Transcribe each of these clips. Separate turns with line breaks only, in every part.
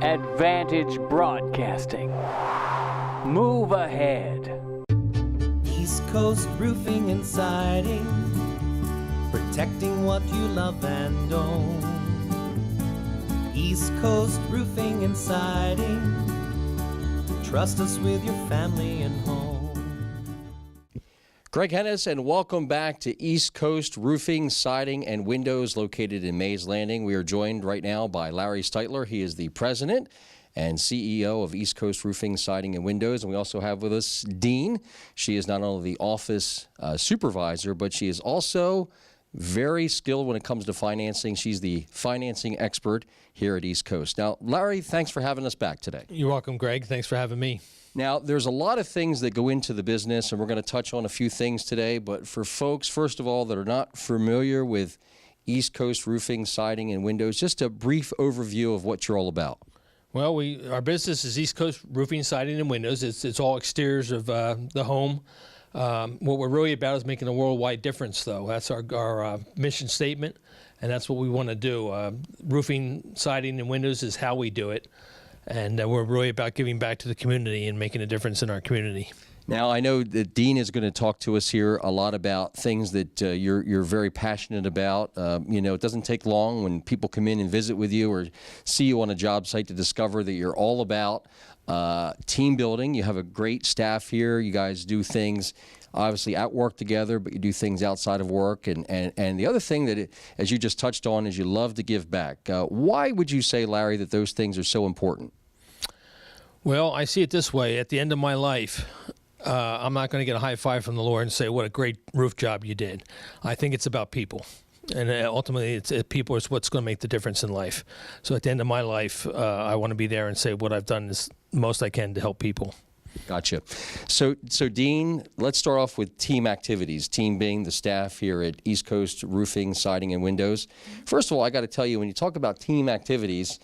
Advantage Broadcasting. Move ahead.
East Coast Roofing and Siding, protecting what you love and own. East Coast Roofing and Siding, trust us with your family and home.
Greg Hennis, and welcome back to East Coast Roofing, Siding, and Windows located in Mays Landing. We are joined right now by Larry Steitler. He is the president and CEO of East Coast Roofing, Siding, and Windows. And we also have with us Dean. She is not only the office supervisor, but she is also very skilled when it comes to financing. She's the financing expert here at East Coast. Now, Larry, thanks for having us back today.
You're welcome, Greg. Thanks for having me.
Now, there's a lot of things that go into the business, and we're going to touch on a few things today. But for folks, first of all, that are not familiar with East Coast Roofing, Siding, and Windows, just a brief overview of what you're all about.
Well, our business is East Coast Roofing, Siding, and Windows. It's all exteriors of the home. What we're really about is making a worldwide difference, though. That's our mission statement, and that's what we want to do. Roofing, siding, and windows is how we do it. And we're really about giving back to the community and making a difference in our community.
Now, I know that Dean is going to talk to us here a lot about things that you're very passionate about. It doesn't take long when people come in and visit with you or see you on a job site to discover that you're all about team building. You have a great staff here. You guys do things obviously at work together, but you do things outside of work. And the other thing that, as you just touched on, is you love to give back. Why would you say, Larry, that those things are so important?
Well, I see it this way. At the end of my life, I'm not going to get a high five from the Lord and say, what a great roof job you did. I think it's about people. And ultimately, people is what's going to make the difference in life. So at the end of my life, I want to be there and say what I've done is the most I can to help people.
Gotcha. So Dean, let's start off with team activities, team being the staff here at East Coast Roofing, Siding, and Windows. First of all, I got to tell you, when you talk about team activities,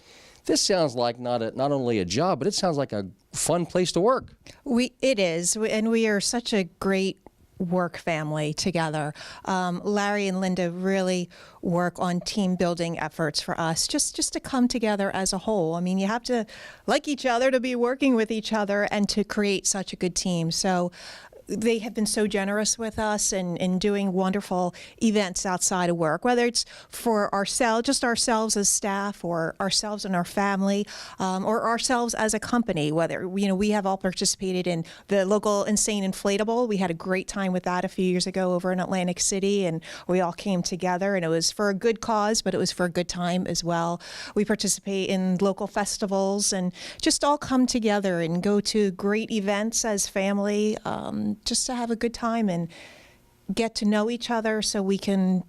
this sounds like not only a job, but it sounds like a fun place to work.
It is, and we are such a great work family together. Larry and Linda really work on team building efforts for us, just to come together as a whole. I mean, you have to like each other to be working with each other and to create such a good team. So they have been so generous with us in doing wonderful events outside of work, whether it's for ourselves, just ourselves as staff, or ourselves and our family, or ourselves as a company. Whether we have all participated in the local Insane Inflatable. We had a great time with that a few years ago over in Atlantic City, and we all came together, and it was for a good cause, but it was for a good time as well. We participate in local festivals and just all come together and go to great events as family. Just to have a good time and get to know each other so we can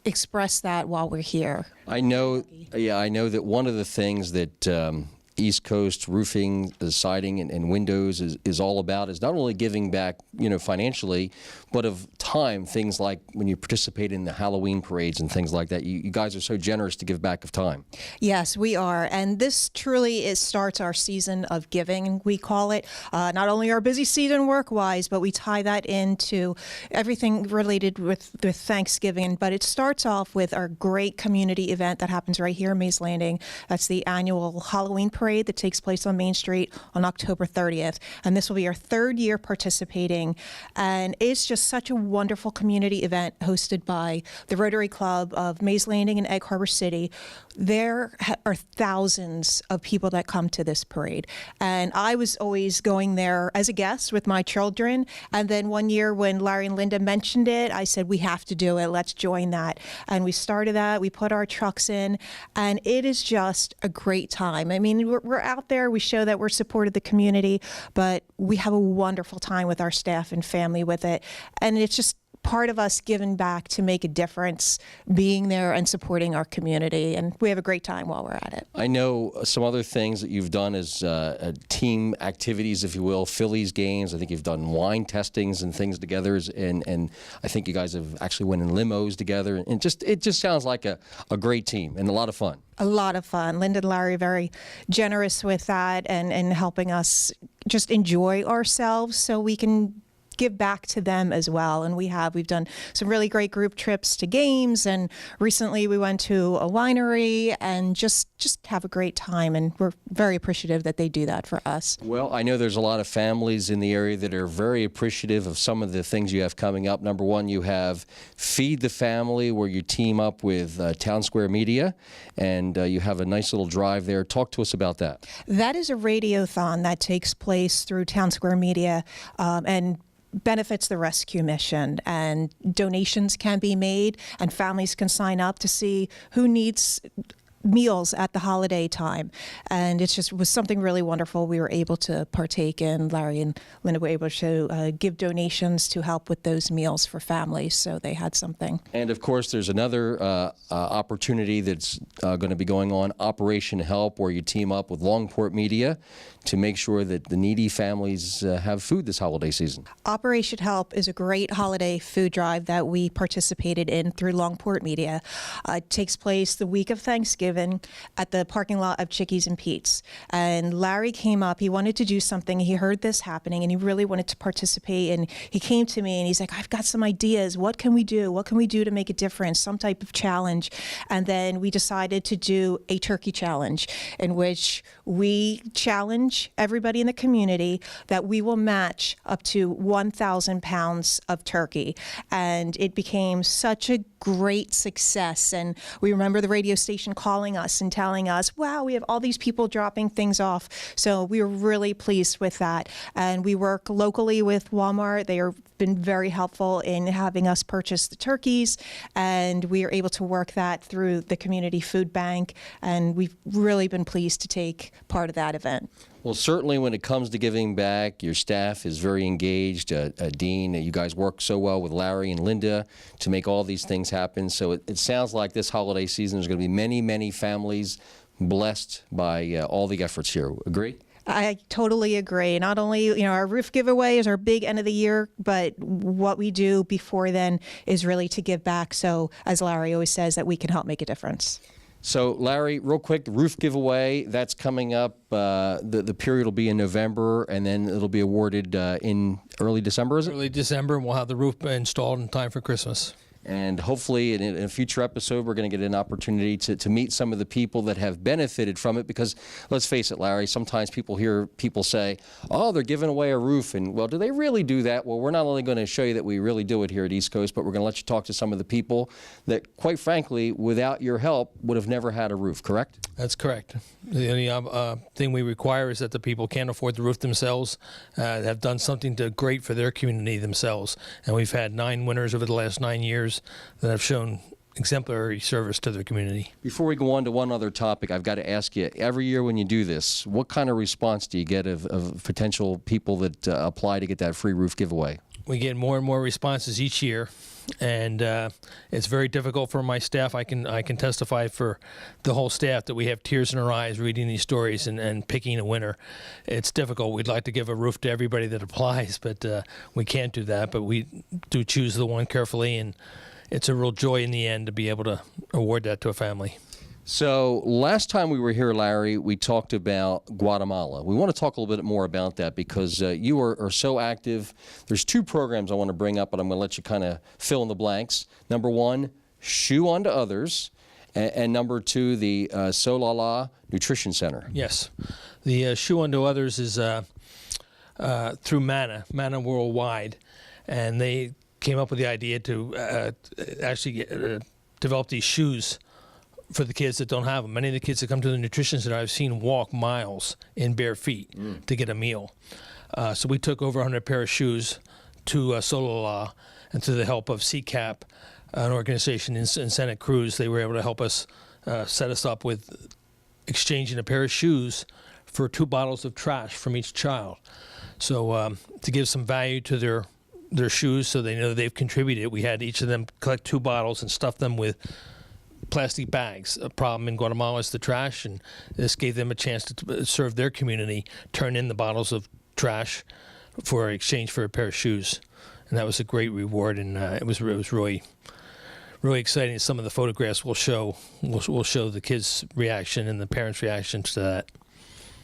express that while we're here.
I know that one of the things that East Coast Roofing, Siding, and Windows is all about is not only giving back, financially, but of time. Things like when you participate in the Halloween parades and things like that. You guys are so generous to give back of time.
Yes, we are, and this truly starts our season of giving. We call it not only our busy season work-wise, but we tie that into everything related with Thanksgiving. But it starts off with our great community event that happens right here in Mays Landing. That's the annual Halloween parade that takes place on Main Street on October 30th. And this will be our third year participating. And it's just such a wonderful community event hosted by the Rotary Club of Mays Landing and Egg Harbor City. There are thousands of people that come to this parade. And I was always going there as a guest with my children. And then one year when Larry and Linda mentioned it, I said, we have to do it. Let's join that. And we started that. We put our trucks in. And it is just a great time. I mean, we're out there. We show that we're supportive of the community, but we have a wonderful time with our staff and family with it. And it's just part of us giving back to make a difference, being there and supporting our community. And we have a great time while we're at it.
I know some other things that you've done as team activities, if you will, Phillies games. I think you've done wine testings and things together. And I think you guys have actually went in limos together. And it just sounds like a great team and a lot of fun.
A lot of fun. Linda and Larry are very generous with that and helping us just enjoy ourselves so we can give back to them as well. And we've done some really great group trips to games, and recently we went to a winery and just have a great time, and we're very appreciative that they do that for us.
Well, I know there's a lot of families in the area that are very appreciative of some of the things you have coming up. Number one, you have Feed the Family, where you team up with Town Square Media, and you have a nice little drive there. Talk to us about that.
That is a radiothon that takes place through Town Square Media, and benefits the rescue mission, and donations can be made, and families can sign up to see who needs meals at the holiday time. And it was something really wonderful we were able to partake in. Larry and Linda were able to give donations to help with those meals for families, so they had something.
And of course, there's another opportunity that's going to be going on, Operation Help, where you team up with Longport Media to make sure that the needy families have food this holiday season.
Operation Help is a great holiday food drive that we participated in through Longport Media. It takes place the week of Thanksgiving at the parking lot of Chickies and Pete's. And Larry came up, he wanted to do something, he heard this happening, and he really wanted to participate. And he came to me and he's like, I've got some ideas. What can we do? What can we do to make a difference? Some type of challenge. And then we decided to do a turkey challenge, in which we challenge everybody in the community that we will match up to 1,000 pounds of turkey. And it became such a great success. And we remember the radio station calling us and telling us, wow, we have all these people dropping things off. So we were really pleased with that. And we work locally with Walmart. They have been very helpful in having us purchase the turkeys. And we are able to work that through the community food bank. And we've really been pleased to take part of that event.
Well, certainly when it comes to giving back, your staff is very engaged. Dean, you guys work so well with Larry and Linda to make all these things happen. So it sounds like this holiday season there's going to be many, many families blessed by all the efforts here. Agree?
I totally agree. Not only, our roof giveaway is our big end of the year, but what we do before then is really to give back. So, as Larry always says, that we can help make a difference.
So, Larry, real quick, the roof giveaway, that's coming up. The period will be in November, and then it'll be awarded in early December, is it?
Early December, and we'll have the roof installed in time for Christmas.
And hopefully in a future episode, we're going to get an opportunity to meet some of the people that have benefited from it. Because let's face it, Larry, sometimes people hear people say, oh, they're giving away a roof. And, well, do they really do that? Well, we're not only going to show you that we really do it here at East Coast, but we're going to let you talk to some of the people that, quite frankly, without your help, would have never had a roof, correct?
That's correct. The only thing we require is that the people can't afford the roof themselves, have done something great for their community themselves. And we've had 9 winners over the last 9 years that have shown exemplary service to their community.
Before we go on to one other topic, I've got to ask you, every year when you do this, what kind of response do you get of potential people that apply to get that free roof giveaway?
We get more and more responses each year, and it's very difficult for my staff. I can testify for the whole staff that we have tears in our eyes reading these stories and picking a winner. It's difficult. We'd like to give a roof to everybody that applies, but we can't do that. But we do choose the one carefully, and it's a real joy in the end to be able to award that to a family.
So last time we were here, Larry, we talked about Guatemala. We want to talk a little bit more about that because you are so active. There's 2 programs I want to bring up, but I'm going to let you kind of fill in the blanks. Number 1, Shoe Unto Others, and number 2, the Solala Nutrition Center.
Yes. The Shoe Unto Others is through Mana Worldwide, and they came up with the idea to actually develop these shoes for the kids that don't have them. Many of the kids that come to the nutrition center I've seen walk miles in bare feet to get a meal. So we took over 100 pair of shoes to Solala, and through the help of CCAP, an organization in Santa Cruz, they were able to help us set us up with exchanging a pair of shoes for 2 bottles of trash from each child. So to give some value to their shoes so they know they've contributed, we had each of them collect 2 bottles and stuff them with plastic bags. A problem in Guatemala is the trash, and this gave them a chance to serve their community, turn in the bottles of trash for exchange for a pair of shoes. And that was a great reward, and it was really exciting. Some of the photographs will show the kids' reaction and the parents' reactions to that.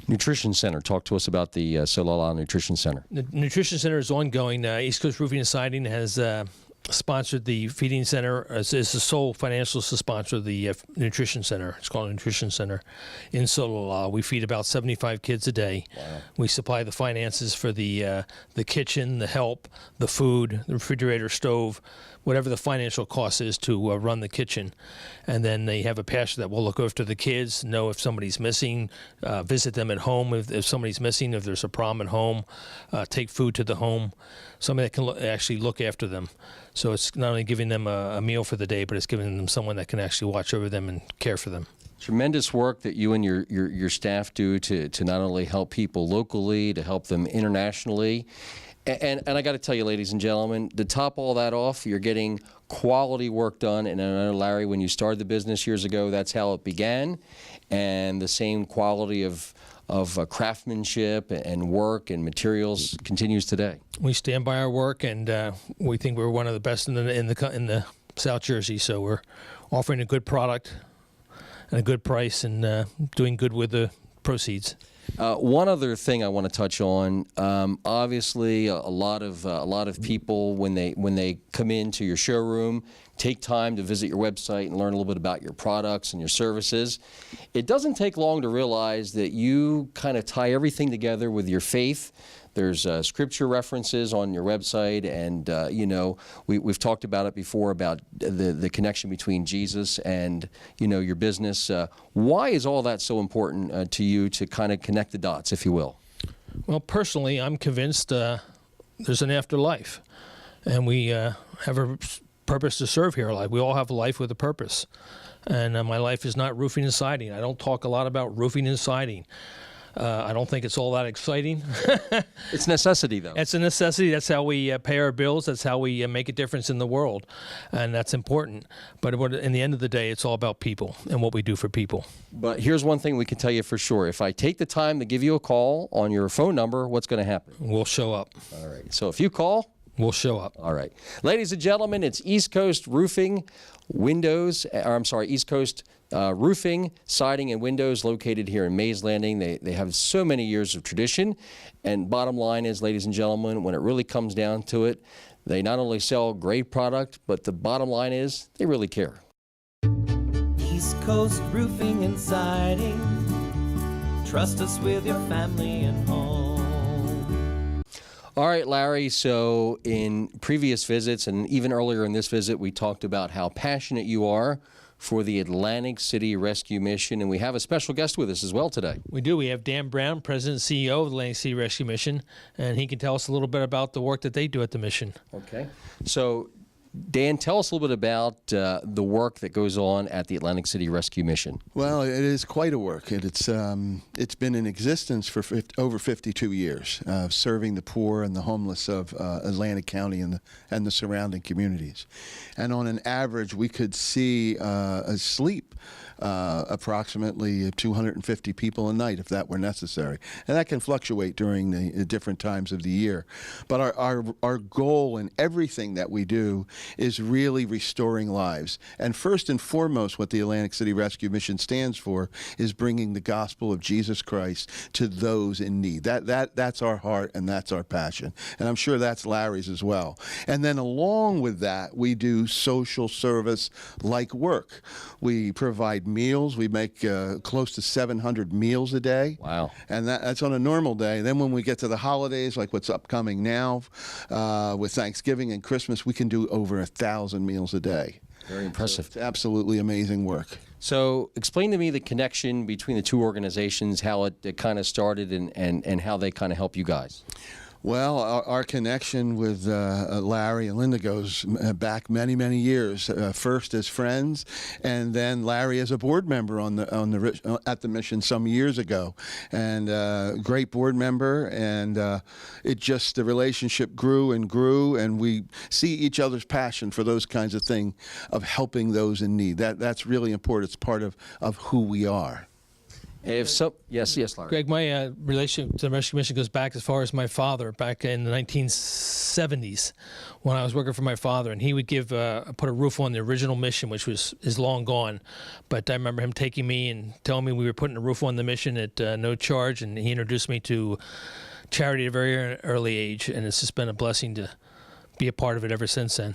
Nutrition Center. Talk to us about the Solala Nutrition Center.
The Nutrition Center is ongoing. East Coast Roofing and Siding has sponsored the feeding center. Is the sole financial sponsor of the Nutrition Center. It's called Nutrition Center in Solala. We feed about 75 kids a day. Wow. We supply the finances for the kitchen, the help, the food, the refrigerator, stove, whatever the financial cost is to run the kitchen. And then they have a pastor that will look after the kids, know if somebody's missing, visit them at home if somebody's missing, if there's a problem at home, take food to the home, somebody that can actually look after them. So it's not only giving them a meal for the day, but it's giving them someone that can actually watch over them and care for them.
Tremendous work that you and your staff do to not only help people locally, to help them internationally. And I got to tell you, ladies and gentlemen, to top all that off, you're getting quality work done. And I know, Larry, when you started the business years ago, that's how it began. And the same quality of craftsmanship and work and materials continues today.
We stand by our work, and we think we're one of the best in the South Jersey. So we're offering a good product and a good price, and doing good with the proceeds.
One other thing I want to touch on. Obviously, a lot of people when they come into your showroom take time to visit your website and learn a little bit about your products and your services. It doesn't take long to realize that you kind of tie everything together with your faith. There's scripture references on your website, and you know, we've talked about it before about the connection between Jesus and your business. Why is all that so important to you to kind of connect the dots, if you will?
Well, personally, I'm convinced there's an afterlife, and we have a purpose to serve here. Like, we all have a life with a purpose, and my life is not roofing and siding. I don't talk a lot about roofing and siding. I don't think it's all that exciting.
It's necessity, though.
It's a necessity. That's how we pay our bills. That's how we make a difference in the world, and that's important. But in the end of the day, it's all about people and what we do for people.
But here's one thing we can tell you for sure. If I take the time to give you a call on your phone number, what's going to happen?
We'll show up.
All right. So if you call,
we'll show up.
All right. Ladies and gentlemen, it's East Coast Roofing, East Coast Roofing, Siding, and Windows, located here in Mays Landing. They have so many years of tradition. And bottom line is, ladies and gentlemen, when it really comes down to it, they not only sell great product, but the bottom line is they really care.
East Coast Roofing and Siding. Trust us with your family and home.
All right, Larry, so in previous visits and even earlier in this visit, we talked about how passionate you are for the Atlantic City Rescue Mission, and we have a special guest with us as well today.
We do. We have Dan Brown, President and CEO of the Atlantic City Rescue Mission, and he can tell us a little bit about the work that they do at the mission.
Okay. So, Dan, tell us a little bit about the work that goes on at the Atlantic City Rescue Mission.
Well, it is quite a work. It's been in existence for over 52 years, serving the poor and the homeless of Atlantic County and the surrounding communities. And on an average, we could see asleep approximately 250 people a night, if that were necessary. And that can fluctuate during the different times of the year. But our goal in everything that we do is really restoring lives. And first and foremost, what the Atlantic City Rescue Mission stands for is bringing the gospel of Jesus Christ to those in need. That's our heart, and that's our passion. And I'm sure that's Larry's as well. And then along with that, we do social service-like work. We provide meals. We make close to 700 meals a day.
Wow.
And that's on a normal day. Then when we get to the holidays, like what's upcoming now, with Thanksgiving and Christmas, we can do over 1,000 meals a day.
Very impressive.
So it's absolutely amazing work.
So explain to me the connection between the two organizations, how it kind of started and how they kind of help you guys.
Well, our connection with Larry and Linda goes back many, many years. First as friends, and then Larry as a board member at the mission some years ago, and great board member. And the relationship grew and grew, and we see each other's passion for those kinds of things, of helping those in need. That's really important. It's part of who we are.
If so, yes, Larry.
Greg, my relationship to the Rescue Mission goes back as far as my father, back in the 1970s, when I was working for my father, and he would put a roof on the original mission, which is long gone. But I remember him taking me and telling me we were putting a roof on the mission at no charge, and he introduced me to charity at a very early age, and it's just been a blessing to be a part of it ever since then.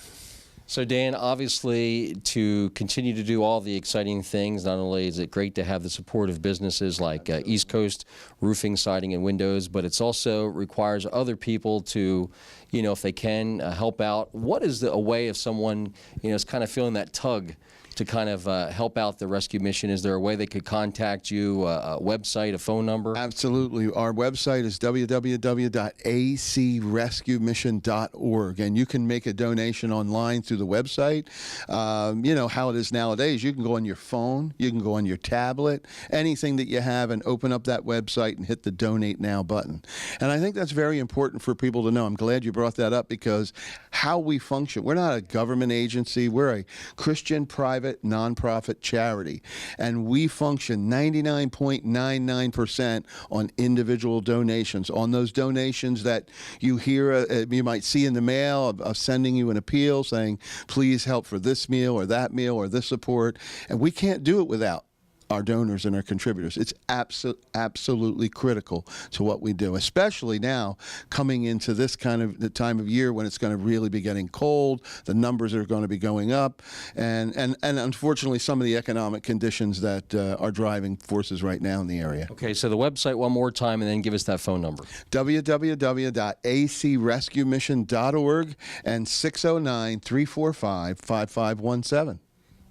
So Dan, obviously to continue to do all the exciting things, not only is it great to have the support of businesses like East Coast Roofing, Siding, and Windows, but it's also requires other people to, if they can, help out. What is a way if someone, is kind of feeling that tug to kind of help out the rescue mission? Is there a way they could contact you, a website, a phone number?
Absolutely. Our website is www.acrescuemission.org, and you can make a donation online through the website. You know how it is nowadays. You can go on your phone, you can go on your tablet, anything that you have, and open up that website and hit the Donate Now button. And I think that's very important for people to know. I'm glad you brought that up, because how we function, we're not a government agency, we're a Christian private nonprofit charity, and we function 99.99% on individual donations. On those donations that you hear, you might see in the mail of sending you an appeal saying, please help for this meal or that meal or this support, and we can't do it without our donors and our contributors. It's absolutely critical to what we do, especially now coming into this kind of the time of year when it's going to really be getting cold. The numbers are going to be going up, and unfortunately some of the economic conditions that are driving forces right now in the area.
Okay, so the website one more time, and then give us that phone number.
www.acrescuemission.org and 609-345-5517.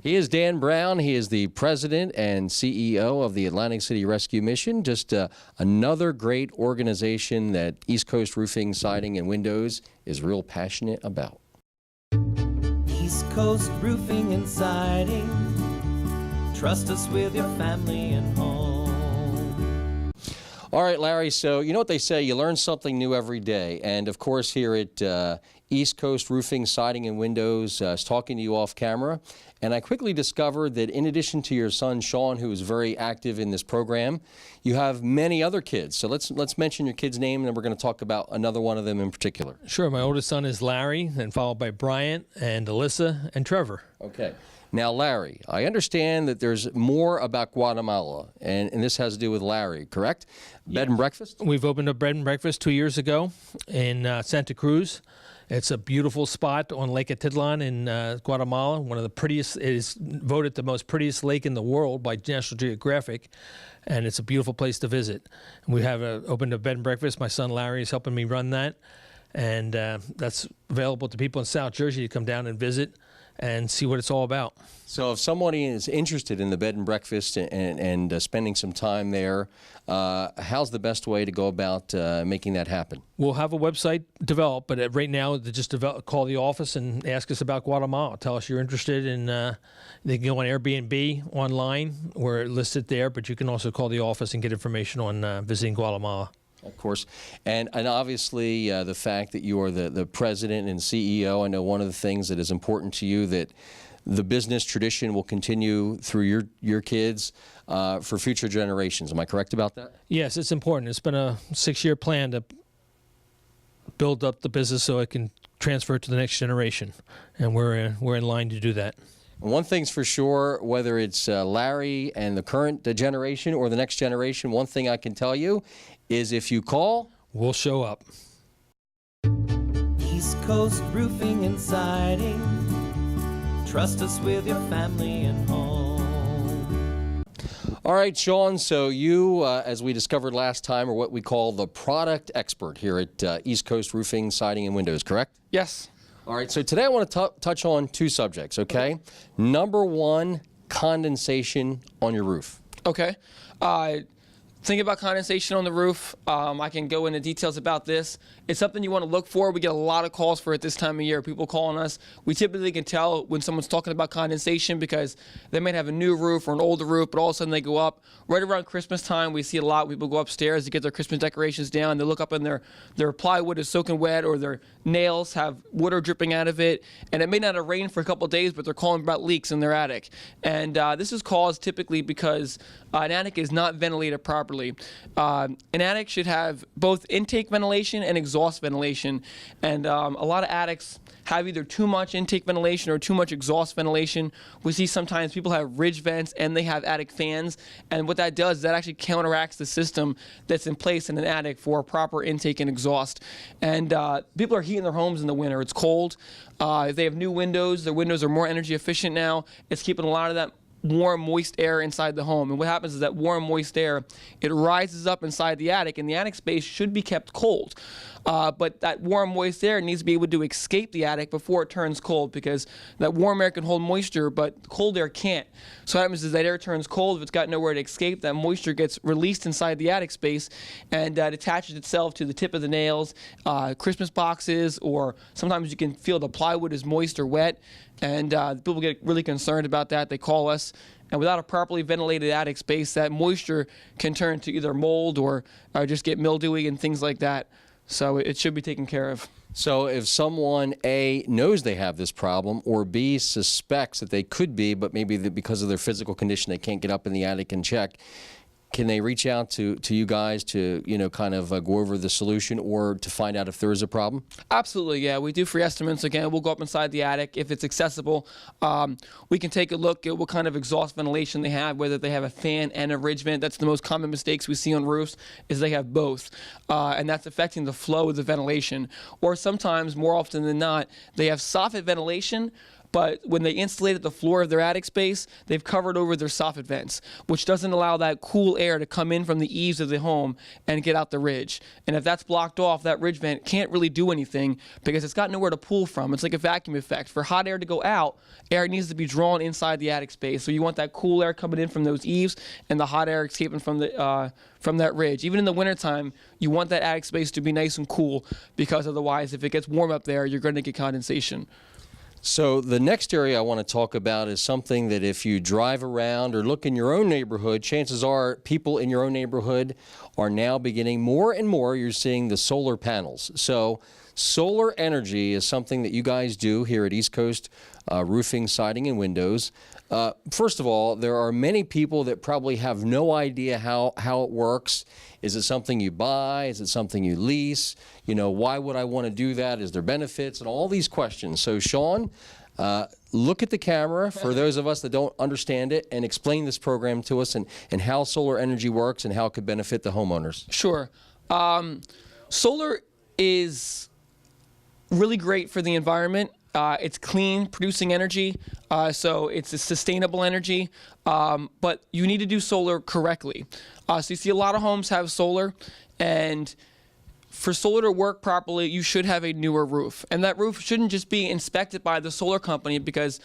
He is Dan Brown. He is the president and CEO of the Atlantic City Rescue Mission. Just another great organization that East Coast Roofing, Siding, and Windows is real passionate about.
East Coast Roofing and Siding. Trust us with your family and home.
All right, Larry, so you know what they say, you learn something new every day. And of course, here at East Coast Roofing, Siding, and Windows, I was talking to you off camera, and I quickly discovered that in addition to your son, Sean, who is very active in this program, you have many other kids. So let's mention your kid's name, and then we're going to talk about another one of them in particular.
Sure. My oldest son is Larry, then followed by Bryant and Alyssa and Trevor.
Okay. Now, Larry, I understand that there's more about Guatemala, and this has to do with Larry, correct? Bed and breakfast?
We've opened a bed and breakfast 2 years ago in Santa Cruz. It's a beautiful spot on Lake Atitlan in Guatemala, one of the prettiest. It is voted the most prettiest lake in the world by National Geographic, and it's a beautiful place to visit. And we have opened a bed and breakfast. My son Larry is helping me run that, and that's available to people in South Jersey to come down and visit and see what it's all about.
So if somebody is interested in the bed and breakfast and spending some time there, how's the best way to go about making that happen?
We'll have a website developed, but right now, just call the office and ask us about Guatemala. Tell us you're interested in, they can go on Airbnb online. We're listed there, but you can also call the office and get information on visiting Guatemala.
Of course. And obviously, the fact that you are the president and CEO, I know one of the things that is important to you, that the business tradition will continue through your kids for future generations. Am I correct about that?
Yes, it's important. It's been a 6-year plan to build up the business so it can transfer to the next generation, and we're in line to do that.
One thing's for sure, whether it's Larry and the current generation or the next generation, one thing I can tell you is if you call,
we'll show up.
East Coast Roofing and Siding. Trust us with your family and home.
All right, Sean, so you, as we discovered last time, are what we call the product expert here at East Coast Roofing, Siding, and Windows, correct?
Yes.
All right, so today I want to touch on 2 subjects, okay? Number 1, condensation on your roof.
Okay. Think about condensation on the roof. I can go into details about this. It's something you want to look for. We get a lot of calls for it this time of year. People calling us. We typically can tell when someone's talking about condensation because they might have a new roof or an older roof, but all of a sudden they go up. Right around Christmas time, we see a lot of people go upstairs to get their Christmas decorations down. They look up and their plywood is soaking wet, or their nails have water dripping out of it. And it may not have rained for a couple of days, but they're calling about leaks in their attic. And this is caused typically because an attic is not ventilated properly. An attic should have both intake ventilation and exhaust ventilation, and a lot of attics have either too much intake ventilation or too much exhaust ventilation. We see sometimes people have ridge vents and they have attic fans, and what that does is that actually counteracts the system that's in place in an attic for proper intake and exhaust. And people are heating their homes in the winter. It's cold. If they have new windows, their windows are more energy efficient now. It's keeping a lot of that warm, moist air inside the home. And what happens is that warm, moist air, it rises up inside the attic, and the attic space should be kept cold. But that warm, moist air needs to be able to escape the attic before it turns cold, because that warm air can hold moisture, but cold air can't. So what happens is that air turns cold. If it's got nowhere to escape, that moisture gets released inside the attic space and it attaches itself to the tip of the nails, Christmas boxes, or sometimes you can feel the plywood is moist or wet. And people get really concerned about that. They call us. And without a properly ventilated attic space, that moisture can turn to either mold or just get mildewy and things like that. So it should be taken care of.
So if someone, A, knows they have this problem, or B, suspects that they could be, but maybe because of their physical condition they can't get up in the attic and check, can they reach out to you guys to, kind of go over the solution or to find out if there is a problem?
Absolutely, yeah. We do free estimates. Again, we'll go up inside the attic. If it's accessible, we can take a look at what kind of exhaust ventilation they have, whether they have a fan and a ridge vent. That's the most common mistakes we see on roofs, is they have both. And that's affecting the flow of the ventilation. Or sometimes, more often than not, they have soffit ventilation, but when they insulated the floor of their attic space, they've covered over their soffit vents, which doesn't allow that cool air to come in from the eaves of the home and get out the ridge. And if that's blocked off, that ridge vent can't really do anything because it's got nowhere to pull from. It's like a vacuum effect. For hot air to go out, air needs to be drawn inside the attic space. So you want that cool air coming in from those eaves and the hot air escaping from that ridge. Even in the wintertime, you want that attic space to be nice and cool, because otherwise, if it gets warm up there, you're going to get condensation.
So the next area I want to talk about is something that if you drive around or look in your own neighborhood, chances are people in your own neighborhood are now beginning more and more, you're seeing the solar panels. So solar energy is something that you guys do here at East Coast Roofing, Siding, and Windows. First of all, there are many people that probably have no idea how it works. Is it something you buy? Is it something you lease? Why would I want to do that? Is there benefits? And all these questions. So, Sean, look at the camera for those of us that don't understand it and explain this program to us and how solar energy works and how it could benefit the homeowners.
Sure. Solar is really great for the environment. It's clean, producing energy, so it's a sustainable energy, but you need to do solar correctly. So you see a lot of homes have solar, and for solar to work properly, you should have a newer roof. And that roof shouldn't just be inspected by the solar company, because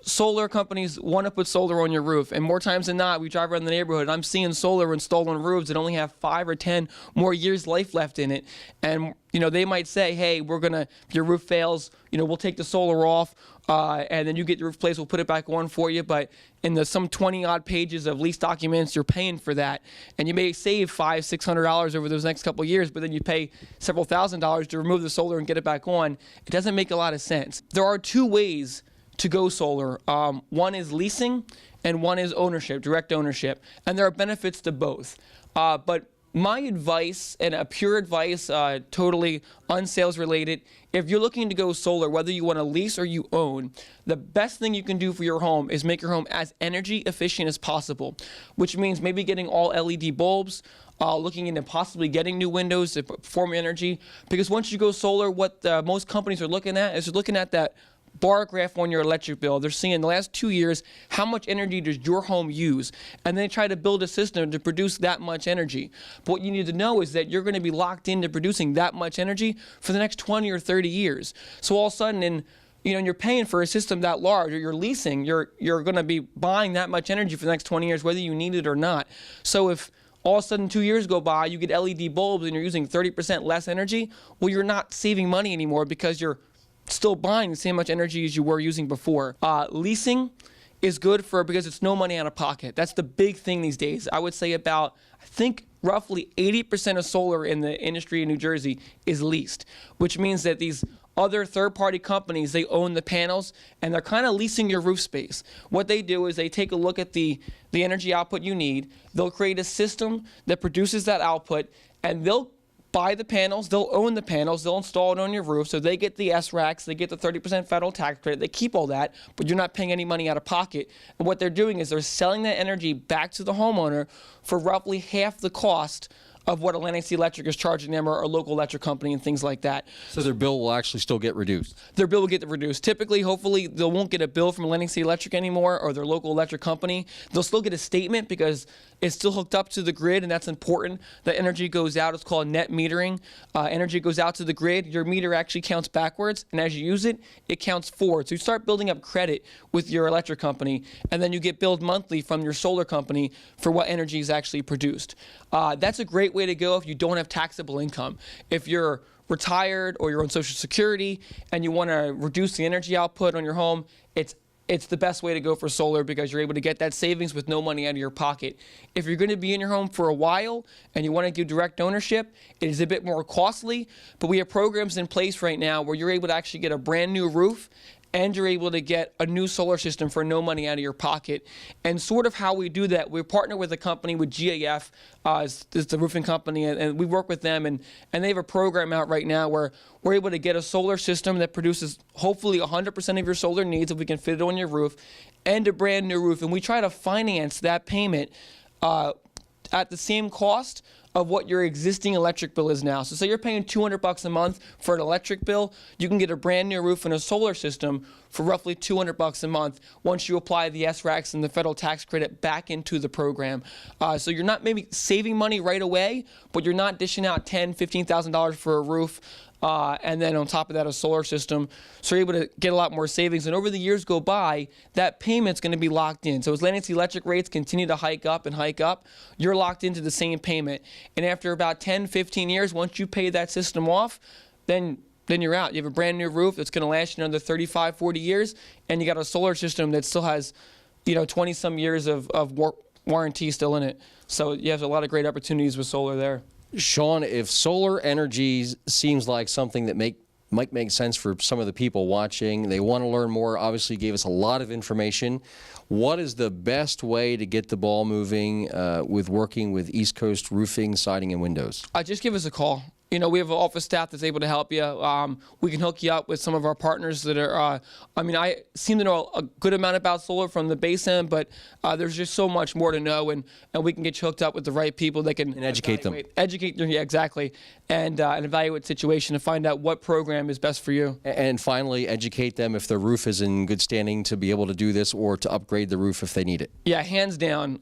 solar companies want to put solar on your roof, and more times than not, we drive around the neighborhood and I'm seeing solar installed on roofs that only have 5 or 10 more years life left in it. And they might say, hey, if your roof fails, we'll take the solar off, and then you get your roof replaced, we'll put it back on for you. But in some 20-odd pages of lease documents, you're paying for that, and you may save $500-600 over those next couple of years, but then you pay several $1,000s to remove the solar and get it back on. It doesn't make a lot of sense. There are two ways to go solar. One is leasing and one is ownership, direct ownership. And there are benefits to both. But my advice, and a pure advice, totally unsales related, if you're looking to go solar, whether you want to lease or you own, the best thing you can do for your home is make your home as energy efficient as possible, which means maybe getting all LED bulbs, looking into possibly getting new windows to perform energy. Because once you go solar, what most companies are looking at is they're looking at that bar graph on your electric bill. They're seeing the last 2 years, how much energy does your home use? And they try to build a system to produce that much energy. But what you need to know is that you're going to be locked into producing that much energy for the next 20 or 30 years. So all of a sudden, you're paying for a system that large, or you're leasing, you're going to be buying that much energy for the next 20 years, whether you need it or not. So if all of a sudden 2 years go by, you get LED bulbs and you're using 30% less energy. Well, you're not saving money anymore because you're still buying the same much energy as you were using before. Leasing is good because it's no money out of pocket. That's the big thing these days. I would say I think roughly 80% of solar in the industry in New Jersey is leased, which means that these other third-party companies, they own the panels and they're kind of leasing your roof space. What they do is they take a look at the energy output you need. They'll create a system that produces that output, and they'll buy the panels, they'll own the panels, they'll install it on your roof, so they get the SRACs, they get the 30% federal tax credit, they keep all that, but you're not paying any money out of pocket. And what they're doing is they're selling that energy back to the homeowner for roughly half the cost of what Atlantic City Electric is charging them, or a local electric company and things like that.
So their bill will actually still get reduced?
Their bill will get reduced. Typically, hopefully, they won't get a bill from Atlantic City Electric anymore or their local electric company. They'll still get a statement because it's still hooked up to the grid, and that's important. The energy goes out. It's called net metering. Energy goes out to the grid. Your meter actually counts backwards, and as you use it, it counts forward. So you start building up credit with your electric company, and then you get billed monthly from your solar company for what energy is actually produced. That's a great way to go if you don't have taxable income. If you're retired or you're on Social Security and you want to reduce the energy output on your home, it's the best way to go for solar because you're able to get that savings with no money out of your pocket. If you're going to be in your home for a while and you want to do direct ownership, it is a bit more costly, but we have programs in place right now where you're able to actually get a brand new roof and you're able to get a new solar system for no money out of your pocket. And sort of how we do that, we partner with a company, with GAF, is the roofing company, and we work with them, and they have a program out right now where we're able to get a solar system that produces hopefully 100% of your solar needs if we can fit it on your roof, and a brand new roof. And we try to finance that payment at the same cost of what your existing electric bill is now. So say you're paying $200 a month for an electric bill, you can get a brand new roof and a solar system for roughly $200 a month once you apply the SRACs and the federal tax credit back into the program. So you're not maybe saving money right away, but you're not dishing out $10,000, $15,000 for a roof. And then on top of that, a solar system. So you're able to get a lot more savings. And over the years go by, that payment's going to be locked in. So as Atlantic City Electric rates continue to hike up, you're locked into the same payment. And after about 10, 15 years, once you pay that system off, then you're out. You have a brand new roof that's going to last you another 35, 40 years, and you got a solar system that still has, 20-some years of warranty still in it. So you have a lot of great opportunities with solar there.
Sean, if solar energy seems like something that might make sense for some of the people watching, they want to learn more, obviously you gave us a lot of information. What is the best way to get the ball moving with working with East Coast Roofing, Siding, and Windows?
Just give us a call. We have an office staff that's able to help you. We can hook you up with some of our partners that are, I seem to know a good amount about solar from the base end, but there's just so much more to know, and we can get you hooked up with the right people that can
educate them.
Educate them, yeah, exactly, and evaluate the situation to find out what program is best for you.
And finally, educate them if their roof is in good standing to be able to do this or to upgrade the roof if they need it.
Yeah, hands down.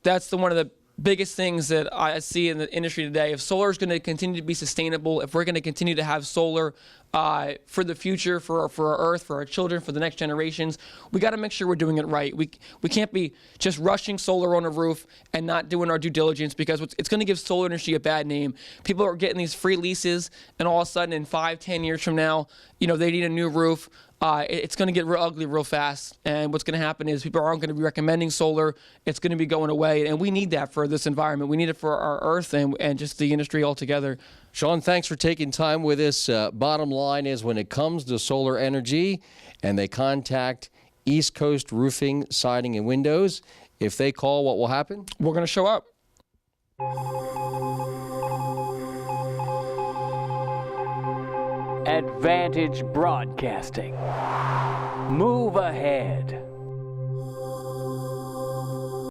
That's one of the biggest things that I see in the industry today. If solar is going to continue to be sustainable, if we're going to continue to have solar for the future, for our earth, for our children, for the next generations, we got to make sure we're doing it right. We can't be just rushing solar on a roof and not doing our due diligence, because it's going to give solar industry a bad name. People are getting these free leases, and all of a sudden in 5, 10 years from now, they need a new roof. It's going to get real ugly real fast, and what's going to happen is people aren't going to be recommending solar. It's going to be going away, and we need that for this environment. We need it for our earth and just the industry altogether.
Sean, thanks for taking time with us. Bottom line is, when it comes to solar energy and they contact East Coast Roofing, Siding, and Windows, if they call, what will happen?
We're going to show up.
Advantage Broadcasting. Move ahead.